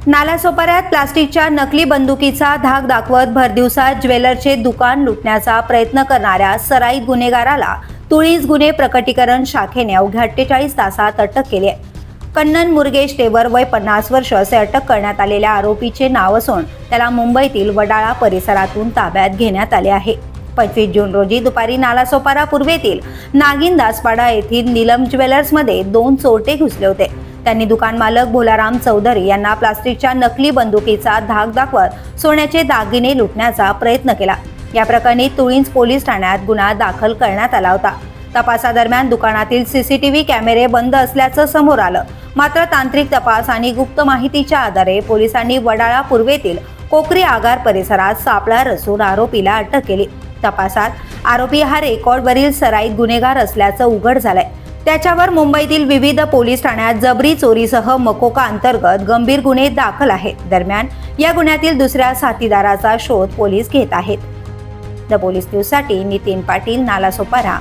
नालासोपाऱ्यात प्लास्टिकच्या नकली बंदुकीचा धाक दाखवत भरदिवसात ज्वेलरचे दुकान लुटण्याचा प्रयत्न करणाऱ्या सराईत गुन्हेगाराला तुळीज गुन्हे प्रकटीकरण शाखेने अवघ्या 48 तासात अटक केली आहे. कन्नन मुरगेश टेवर वय 50 वर्ष असे अटक करण्यात आलेल्या आरोपीचे नाव असून त्याला मुंबईतील वडाळा परिसरातून ताब्यात घेण्यात आले आहे. 25 जून रोजी दुपारी नालासोपारा पूर्वेतील नागिनदासपाडा येथील नीलम ज्वेलर्समध्ये 2 चोरटे घुसले होते. त्यांनी दुकान मालक भोलाराम चौधरी यांना प्लास्टिकच्या नकली बंदुकीचा धाक दाखवत सोन्याचे दागिने लुटण्याचा प्रयत्न केला. या प्रकरणी तुळींज पोलीस ठाण्यात गुन्हा दाखल करण्यात आला होता. तपासादरम्यान दुकानातील सीसीटीव्ही कॅमेरे बंद असल्याचं समोर आलं. मात्र तांत्रिक तपास आणि गुप्त माहितीच्या आधारे पोलिसांनी वडाळा पूर्वेतील कोकरी आगार परिसरात सापळा रचून आरोपीला अटक केली. तपासात आरोपी हा रेकॉर्डवरील सराईत गुन्हेगार असल्याचं उघड झालंय. त्याच्यावर मुंबईतील विविध पोलीस ठाण्यात जबरी चोरीसह मकोका अंतर्गत गंभीर गुन्हे दाखल आहेत. दरम्यान या गुन्ह्यातील दुसऱ्या साथीदाराचा शोध पोलीस घेत आहेत. द पोलीस न्यूजसाठी नितीन पाटील, नालासोपारा.